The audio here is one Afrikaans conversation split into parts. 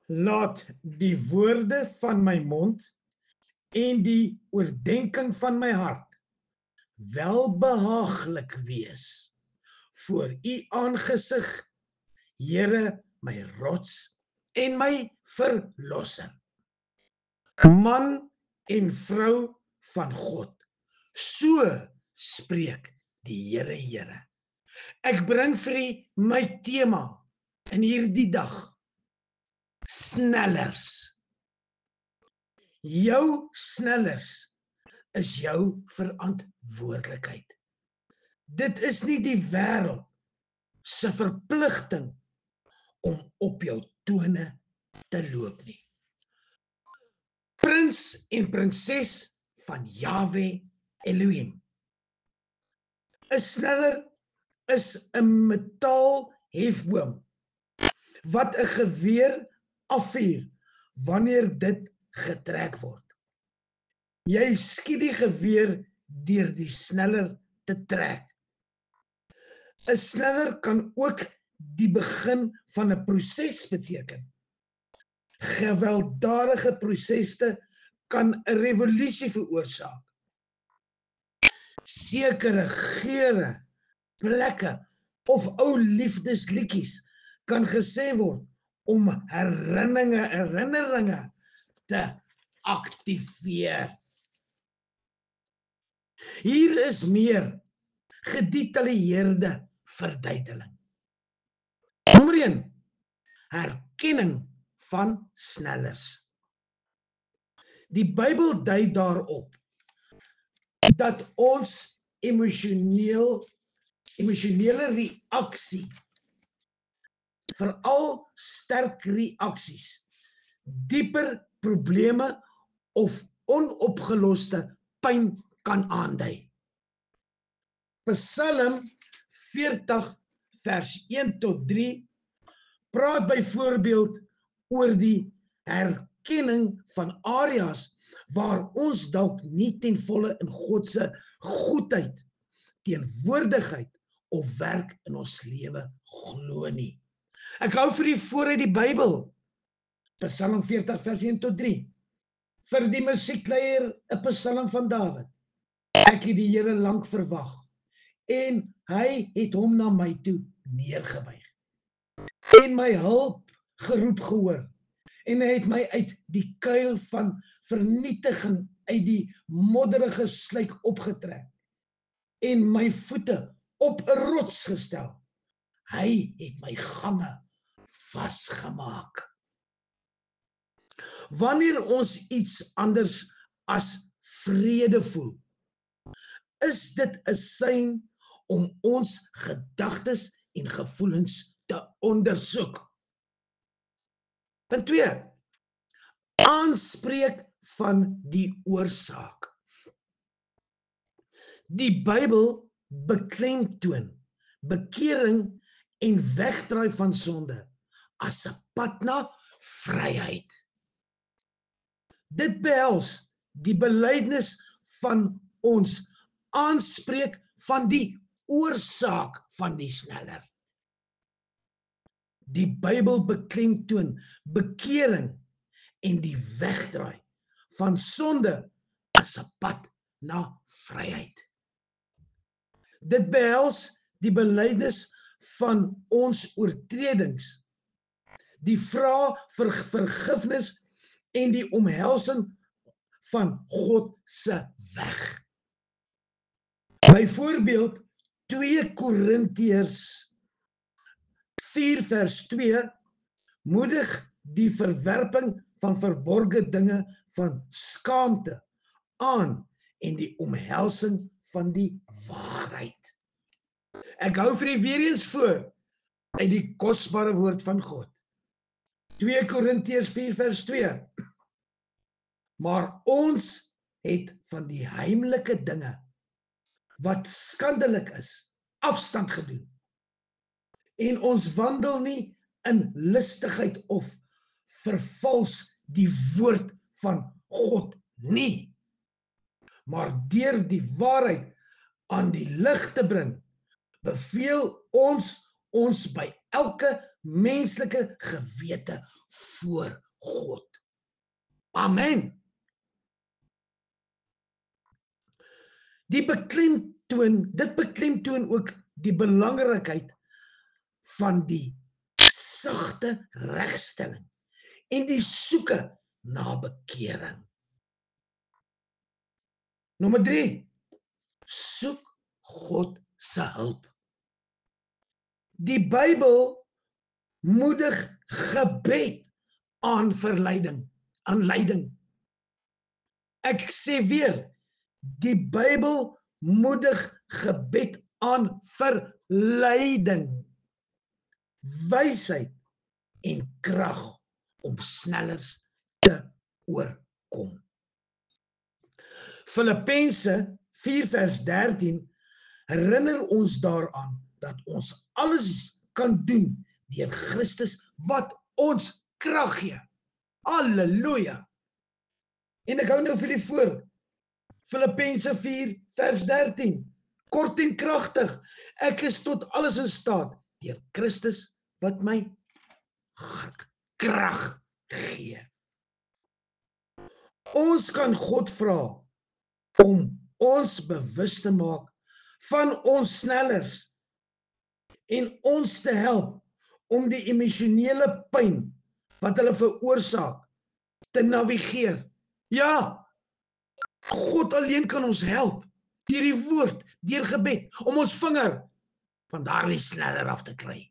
Laat die woorde van my mond en die oordenking van my hart welbehaaglik wees voor u aangesig, Here, my rots en my verlosser. Man en vrou van God, so spreek die Here, Here. Ek bring vir u my tema in hierdie dag, snellers. Jou snellers is jou verantwoordelikheid. Dit is nie die wêreld se verpligting om op jou tone te loop nie. Prins en prinses van Jahwe Elohim. 'n Sneller is 'n metaalhefboom wat 'n geweer afvuur wanneer dit getrek word. Jy skiet die geweer deur die sneller te trek. 'n Sneller kan ook die begin van 'n proses beteken. Gewelddadige prosesse kan 'n revolusie veroorsaak. Sekere geure, plekke of ou liefdesliedjies kan gesê word om herinneringe te aktiveer. Hier is meer gedetailleerde verduideling. Nommer 1. Herkenning van snellers. Die Bybel dui daarop dat ons emosionele reaksie, veral sterk reaksies, dieper probleme of onopgeloste pyn kan aandui. Psalm 40 vers 1 tot 3 praat byvoorbeeld oor die herkenning van areas waar ons dalk nie ten volle in God se goedheid, teenwoordigheid of werk in ons lewe glo nie. Ek hou vir u vooruit die Bybel, Psalm 40 vers 1 tot 3. Vir die musiekleier 'n Psalm van Dawid. Ek het die Here lank verwag en hy het hom na my toe neergebuig en my hulp geroep gehoor en hy het my uit die kuil van vernietiging, uit die modderige sluik opgetrek en my voete op 'n rots gestel. Hy het my gange vasgemaak. Wanneer ons iets anders as vrede voel, is dit 'n sein om ons gedagtes en gevoelens te ondersoek. Punt 2. Aanspreek van die oorsaak. Die Bybel beklemtoon bekering en wegdraai van sonde as 'n pad na vryheid. Dit behels die belydenis van ons aanspreek van die oorsaak van die sneller. Die Bybel beklemtoon bekering en die wegdraai van sonde as 'n pad na vryheid. Dit behels die belydenis van ons oortredings, die vraag vir vergifnis en die omhelsing van God se weg. Byvoorbeeld 2 Korintiërs 4 vers 2 moedig die verwerping van verborgde dinge van skaamte aan en die omhelsing van die waarheid. Ek hou vir u weer eens voor uit die kosbare woord van God. 2 Korintiërs 4 vers 2. Maar ons het van die heimlike dinge wat skandelik is, afstand gedoen. En ons wandel nie in listigheid of vervals die woord van God nie, maar deur die waarheid aan die lig te bring, beveel ons by elke menslike gewete voor God. Amen. Dit beklemtoon ook die belangrikheid van die sagte regstelling en die soeke na bekering. Nommer 3, soek God se hulp. Die Bybel moedig gebed aan leiding. Ek sê weer, die Bybel moedig gebed aan verleiding, wysheid en krag om sneller te oorkom. Filippense 4 vers 13 herinner ons daaraan dat ons alles kan doen deur Christus wat ons krag gee. Halleluja! En ek hou nou vir die voor. Filippense 4 vers 13. Kort en kragtig. Ek is tot alles in staat deur Christus wat my krag gee. Ons kan God vra om ons bewus te maak van ons snellers en ons te help om die emosionele pyn wat hulle veroorsaak te navigeer. Ja, God alleen kan ons help deur die woord, deur gebed, om ons vinger van daardie sneller af te kry.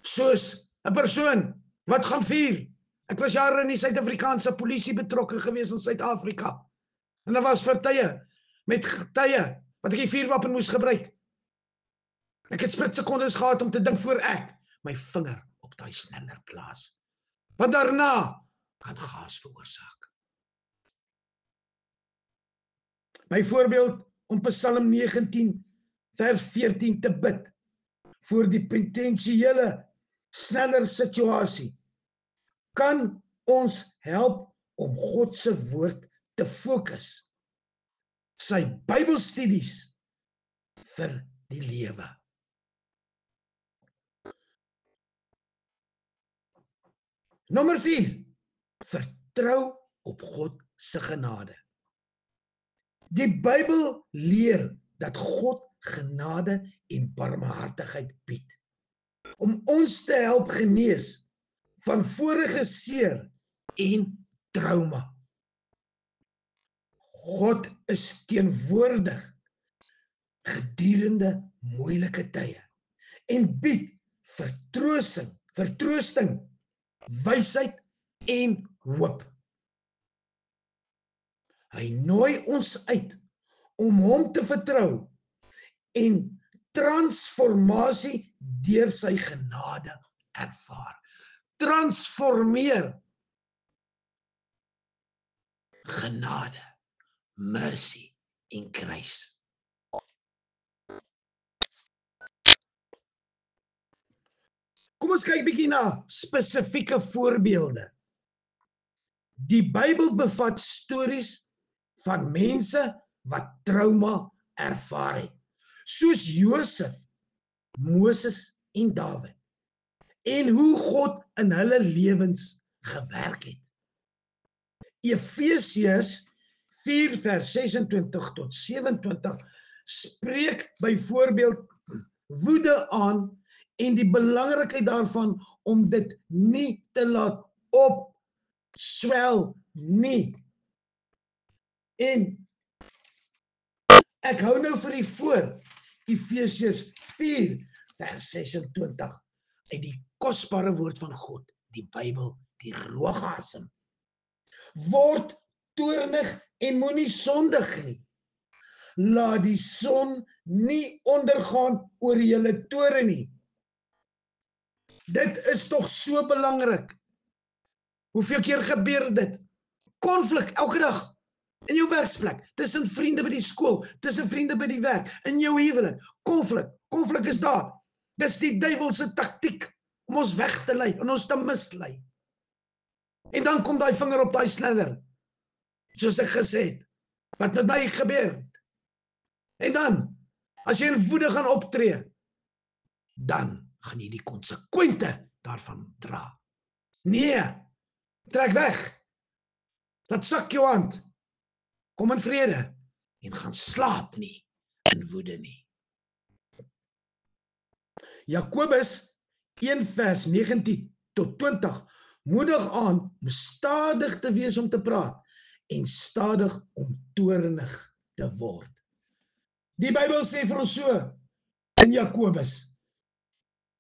Soos 'n persoon wat gaan vier. Ek was jare in die Suid-Afrikaanse polisie betrokke gewees in Suid-Afrika. En daar was tye wat ek die vuurwapen moes gebruik. Ek het splitsekondes gehad om te dink voor ek my vinger op daai sneller plaas. Want daarna kan gas veroorsaak. Byvoorbeeld om Psalm 19 vers 14 te bid voor die potensiële sneller situasie kan ons help om God se woord te fokus. Sy Bybelstudies vir die lewe. Nommer 4. Vertrou op God se genade. Die Bybel leer dat God genade en barmhartigheid bied om ons te help genees van vorige seer en trauma. God is teenwoordig gedurende moeilike tye en bied vertroosting, wysheid en hoop. Hy nooi ons uit om hom te vertrou en transformasie deur sy genade ervaar. Transformeer. Genade, mercy en grace. Kom ons kyk bietjie na spesifieke voorbeelde. Die Bybel bevat stories van mense wat trauma ervaar het, soos Josef, Moses en Dawid, en hoe God in hulle lewens gewerk het. Efesiërs 4 vers 26 tot 27 spreek byvoorbeeld woede aan en die belangrikheid daarvan om dit nie te laat opswel nie. En ek hou nou vir die voor, Efesiërs 4 vers 26 uit die kosbare woord van God, die Bybel, die Rogasem. Word toornig en moenie sondig nie. Laat die son nie ondergaan oor julle toorn nie. Dit is tog so belangrik. Hoeveel keer gebeur dit? Konflik elke dag. In jou werksplek, tussen vriende by die skool, tussen vriende by die werk, in jou huwelik. Konflik is daar. Dis die duiwelse taktiek om ons weg te lei en ons te mislei. En dan kom daai vinger op daai sneller, soos ek gesê het, wat met my gebeur het. En dan, as jy in woede gaan optree, dan gaan jy die konsekwente daarvan dra. Nee, trek weg. Laat sak jou hand. Kom in vrede en gaan slaap nie in woede nie. Jakobus 1 vers 19 tot 20 moedig aan om stadig te wees om te praat en stadig om toornig te word. Die Bybel sê vir ons so in Jakobus,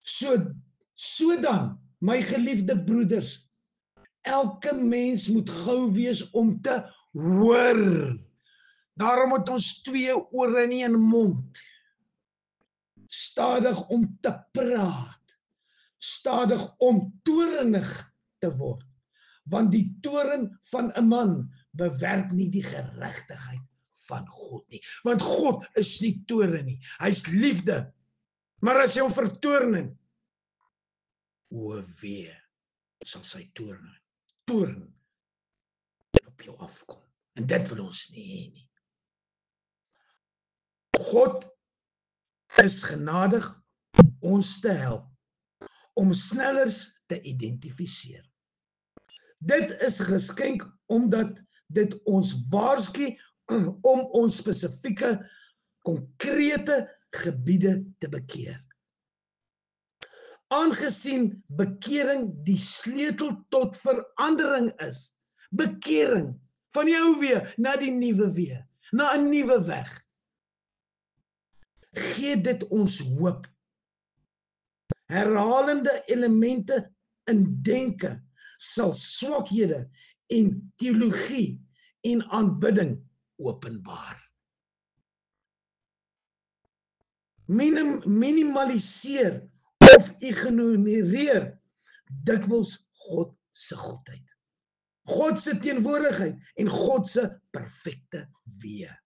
so dan, my geliefde broeders, elke mens moet gou wees om te hoor. Daarom moet ons 2 ore en 1 mond. Stadig om te praat. Stadig om toornig te word. Want die toorn van 'n man bewerk nie die geregtigheid van God nie. Want God is nie toorn nie. Hy's liefde. Maar as jy hom vertoorn, o wee, sal sy toorn op jou afkom. En dit wil ons nie hê nie. God is genadig om ons te help om snellers te identifiseer. Dit is geskenk omdat dit ons waarsku om ons spesifieke, konkrete gebiede te bekeer. Aangesien bekering die sleutel tot verandering is, bekering van die ou weer na die nuwe weer, na 'n nuwe weg, gee dit ons hoop. Herhalende elemente in denke sal swakhede en teologie en aanbidding openbaar. Minimaliseer of ignoreer dikwels God se goedheid, God se teenwoordigheid en God se perfekte weë.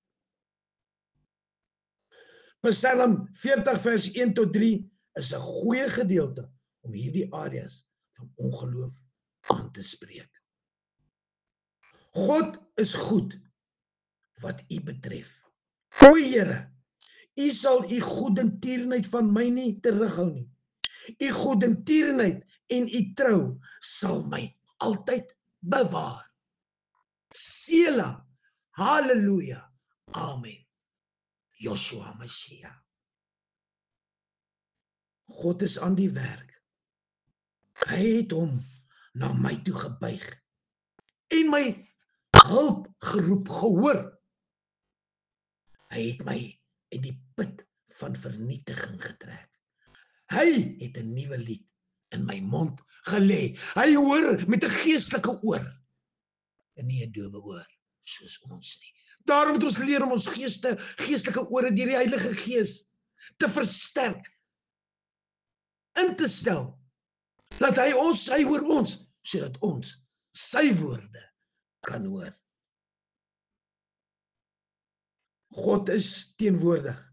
Psalm 40 vers 1 tot 3 is 'n goeie gedeelte om hierdie areas van ongeloof aan te spreek. God is goed wat u betref. O Here, u sal u goedertierenheid van my nie terughou nie. U goedertierenheid en u trou sal my altyd bewaar. Sela, halleluja, amen. Joshua Messia. God is aan die werk. Hy het hom na my toe gebuig en my hulp geroep, gehoor. Hy het my uit die put van vernietiging getrek. Hy het 'n nuwe lied in my mond gelê. Hy hoor met 'n geestelike oor en nie 'n dowe oor soos ons nie. Daarom moet ons leer om ons geestelike ore deur die Heilige Gees te versterk, in te stel, dat hy hoor ons, sodat ons sy woorde kan hoor. God is teenwoordig.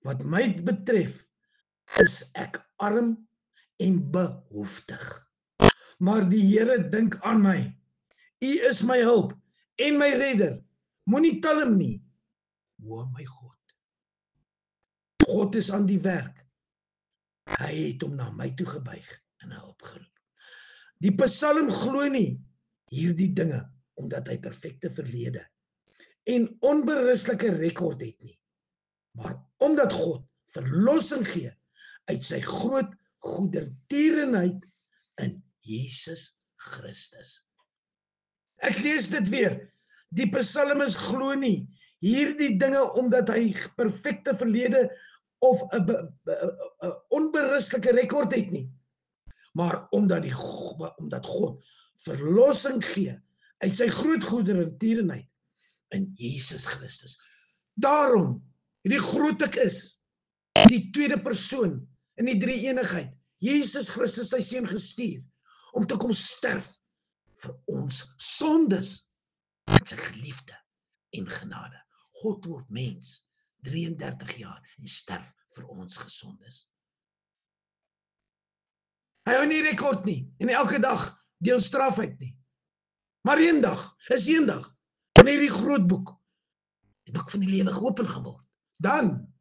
Wat my betref, is ek arm en behoeftig. Maar die Here dink aan my. U is my hulp en my redder. Moenie talm nie. O my God. God is aan die werk. Hy het hom na my toe gebuig en hulp geroep. Die Psalm glo nie hierdie dinge omdat hy perfekte verlede en onberistelike rekord het nie, maar omdat God verlossing gee uit sy groot goedertierenheid in Jesus Christus. Ek lees dit weer. Die psalmis glo nie hierdie dinge omdat hy perfekte verlede of 'n onberistelike rekord het nie, maar omdat God verlossing gee uit sy groot goedertierenheid in Jesus Christus. Daarom, die groot ek is, die tweede persoon in die drie-eenigheid, Jesus Christus sy seun gestuur om te kom sterf vir ons sondes en sy geliefde en genade. God word mens, 33 jaar en sterf vir ons gesondes. Hy hou nie rekord nie en elke dag deel straf uit nie. Maar eendag, wanneer die groot boek, die boek van die lewe geopen gaan word, dan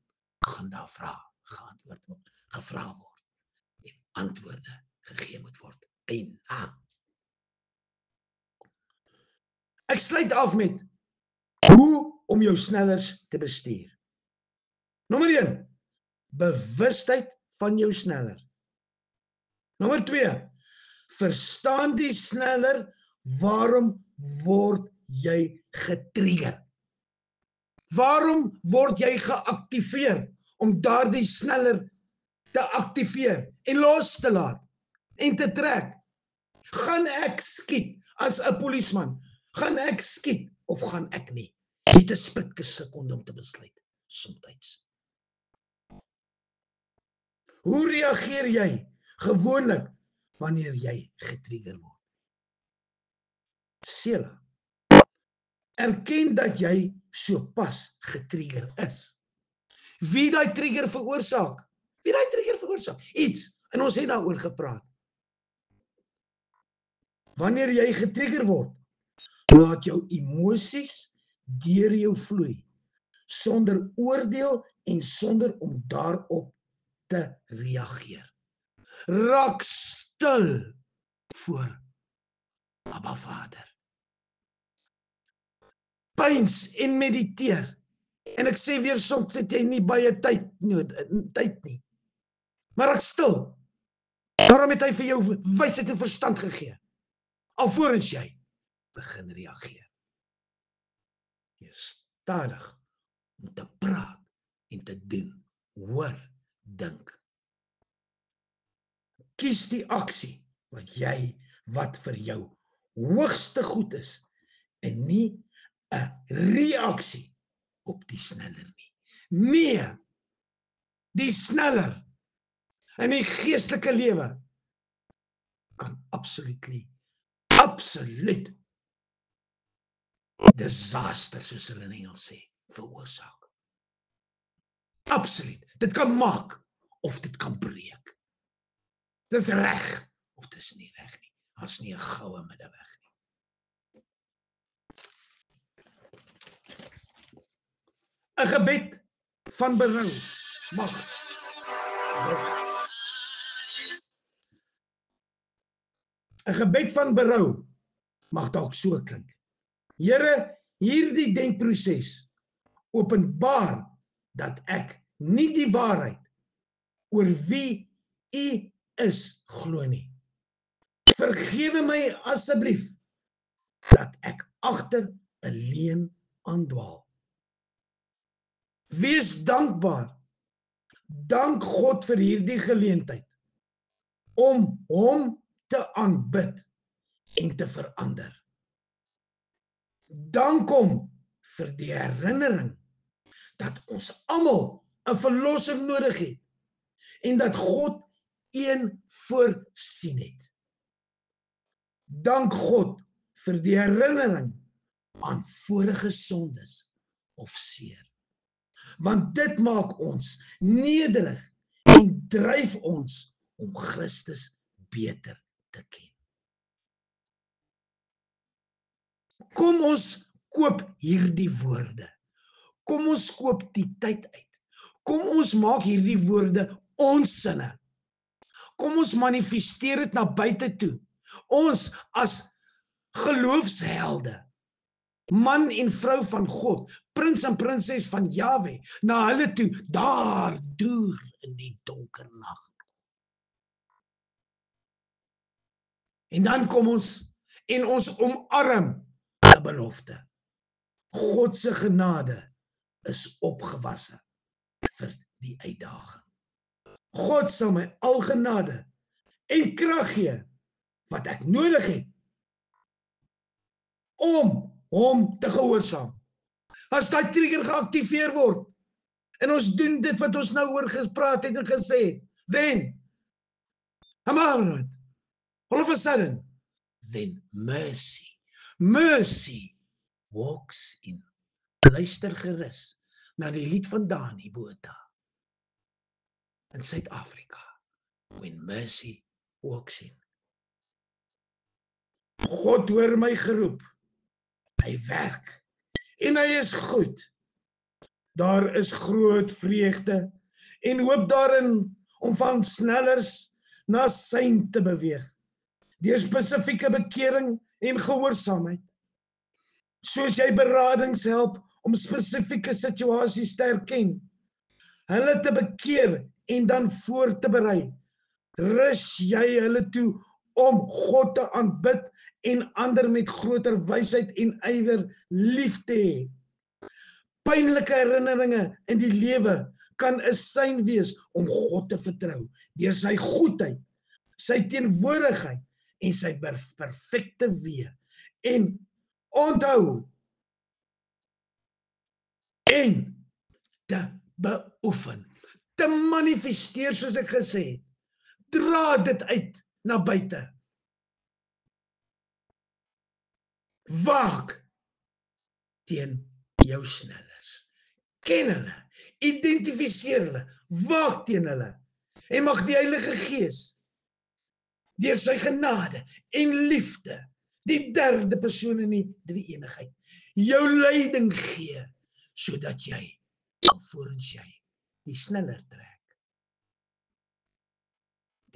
gaan daar vrae geantwoord word, gevra word. antwoorde gegee moet word. Eina. Ek sluit af met hoe om jou snellers te bestuur. Nommer 1, bewustheid van jou sneller. Nommer 2, verstaan die sneller waarom word jy getrigger? Waarom word jy geaktiveer om daardie sneller te aktiveer en los te laat en te trek? Gaan ek skiet as 'n polisieman? Gaan ek skiet of gaan ek nie? Jy het 'n splitsekonde om te besluit, soms. Hoe reageer jy gewoonlik wanneer jy getrigger word? Sela, erken dat jy sopas getrigger is. Wie daai trigger veroorsaak? Iets, en ons het daaroor gepraat. Wanneer jy getrigger word, laat jou emosies deur jou vloei, sonder oordeel en sonder om daarop te reageer. Raak stil voor Abba Vader. Pyns en mediteer. En ek sê weer, soms het jy nie baie tyd nie. Maar raak stil. Daarom het hy vir jou wysheid en verstand gegee. Alvorens jy begin reageer. Jy is stadig om te praat en te doen. Hoor, dink. Kies die aksie wat vir jou hoogste goed is en nie 'n reaksie op die sneller nie. Nee, die sneller in die geestelike lewe kan absoluut disaster, soos hulle in Engels sê, veroorsaak. Absoluut. Dit kan maak of dit kan breek. Dis reg of dis nie reg nie. Daar's nie 'n goue middeweg nie. ‘n gebed van berou mag. ‘n gebed van berou mag dalk so klink. Here, hierdie denkproses openbaar dat ek nie die waarheid oor wie U is glo nie. Vergewe my asseblief dat ek agter 'n leuen aandwaal. Wees dankbaar. Dank God vir hierdie geleentheid om hom te aanbid en te verander. Dank hom vir die herinnering dat ons almal 'n verlossing nodig het en dat God een voorsien het. Dank God vir die herinnering aan vorige sondes of seer. Want dit maak ons nederig en dryf ons om Christus beter te ken. Kom ons koop hierdie woorde. Kom ons koop die tyd uit. Kom ons maak hierdie woorde ons sinne. Kom ons manifesteer dit na buite toe. Ons as geloofshelde, man en vrou van God, prins en prinses van Jahwe, na hulle toe, daar deur in die donker nag. En dan kom ons en ons omarm 'n belofte. God se genade is opgewasse vir die uitdaging. God sal my al genade en krag gee wat ek nodig het om hom te gehoorsaam. As daai trigger geaktiveer word en ons doen dit wat ons nou oor gepraat het en gesê het, then all of a sudden, then mercy walks in. Luister gerus na die lied van Dani Botha in Suid-Afrika. When mercy walks in. God hoor my geroep. Hy werk en hy is goed. Daar is groot vreugde en hoop daarin om van snellers na sein te beweeg, deur spesifieke bekering en gehoorsaamheid. Soos jy beradings help om spesifieke situasies te erken, hulle te bekeer en dan voor te berei, rus jy hulle toe om God te aanbid en ander met groter wysheid en ywer lief te hê. Pynlike herinneringe in die lewe kan 'n sein wees om God te vertrou deur sy goedheid, sy teenwoordigheid en sy perfekte weë. En onthou en te beoefen, te manifesteer soos ek gesê het. Dra dit uit na buite. Waak teen jou snellers. Ken hulle, identifiseer hulle, waak teen hulle. En mag die Heilige Gees deur sy genade en liefde, die derde persoon in die drie-eenigheid, jou leiding gee, sodat jy, alvorens jy die sneller trek,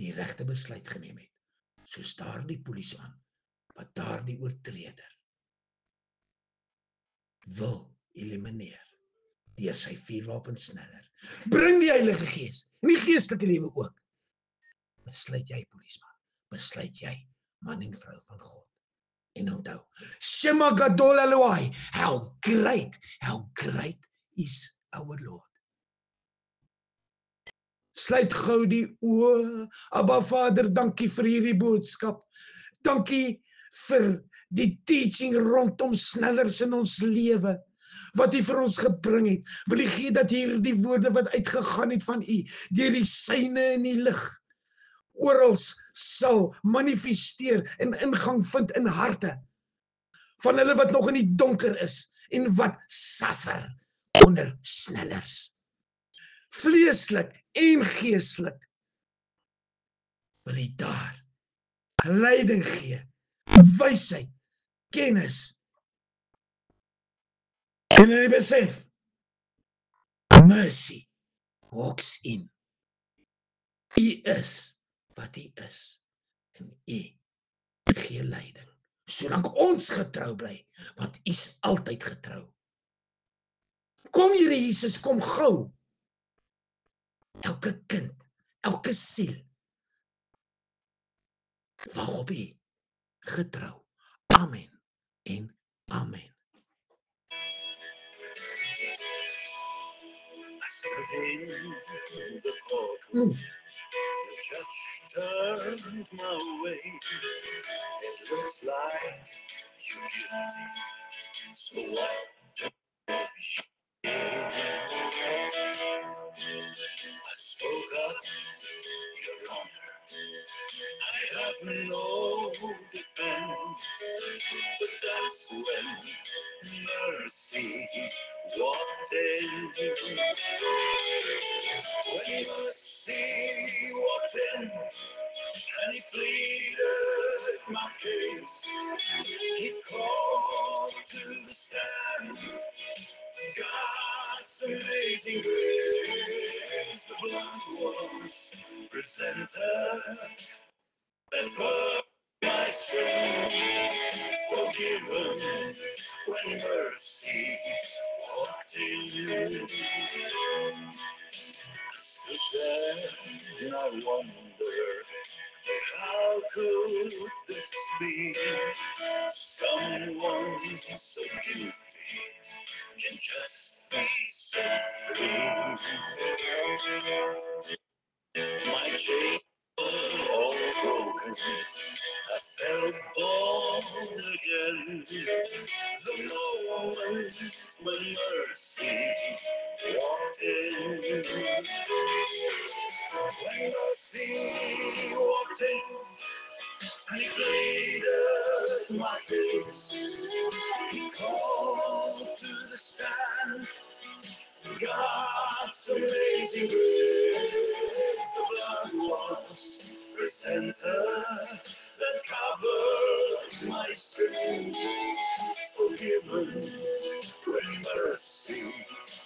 die regte besluit geneem het, soos daardie polisieman, wat daardie oortreder wil elimineer, deur sy vuurwapen sneller. Bring die Heilige Gees, in die geestelike lewe ook. Besluit jy, polisieman, besluit jy, man en vrou van God. En onthou, Shema Gadol Elohai, how great is our Lord. Sluit gou die oë. Abba Vader, dankie vir hierdie boodskap. Dankie vir die teaching rondom snellers in ons lewe, wat U vir ons gebring het. Wil U gee dat hierdie woorde wat uitgegaan het van U, deur die syne in die lig, oral sal manifesteer en ingang vind in harte van hulle wat nog in die donker is en wat suffer onder snellers. Vleeslik en geestelik wil U daar leiding gee, wysheid, kennis en hulle besef, mercy walks in. U is wat U is en U gee leiding. Solank ons getrou bly, want U is altyd getrou. Kom Here Jesus, kom gou. Elke kind, elke siel, wag op U, getrou. Amen en amen. I stepped into the courtroom. The judge turned my way. It looks like you're guilty. So what do you I spoke up, Your Honor. I have no defense. But that's when mercy walked in. When mercy walked in, and He pleaded my case. He called to the stand God's amazing grace. The blood was presented and my sin forgiven when mercy walked in. I stood there and I wondered, how could this be? Someone so guilty can just be set free. My chains were all broken. I felt born again. The moment when mercy walked in. When mercy walked in, and He pleaded my case. He called to the stand God's amazing grace. The blood was presented that covers my sin, forgiven when mercy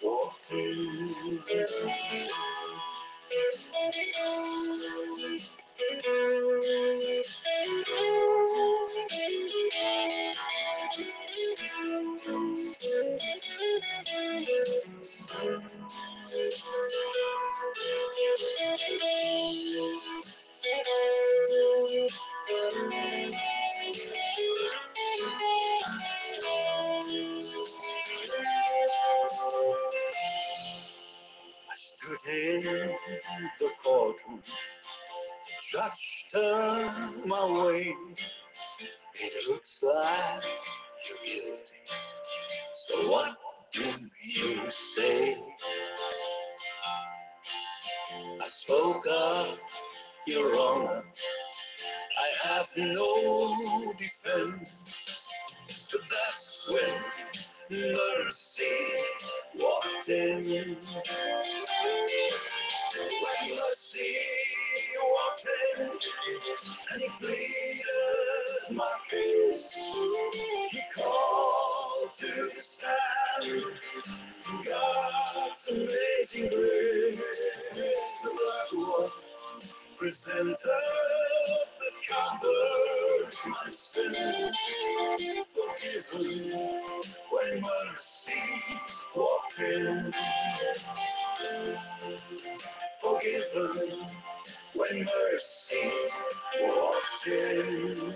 walked in. I stood in the courtroom, the judge turned my way. It looks like you're guilty, so what do you say? I spoke up, Your Honor, I have no defense. But that's when mercy walked in. When mercy walked in and he pleaded my case, he called to stand God's amazing grace. The blood was presented that covered my sin, forgiven when mercy walked in, forgiven when mercy walked in.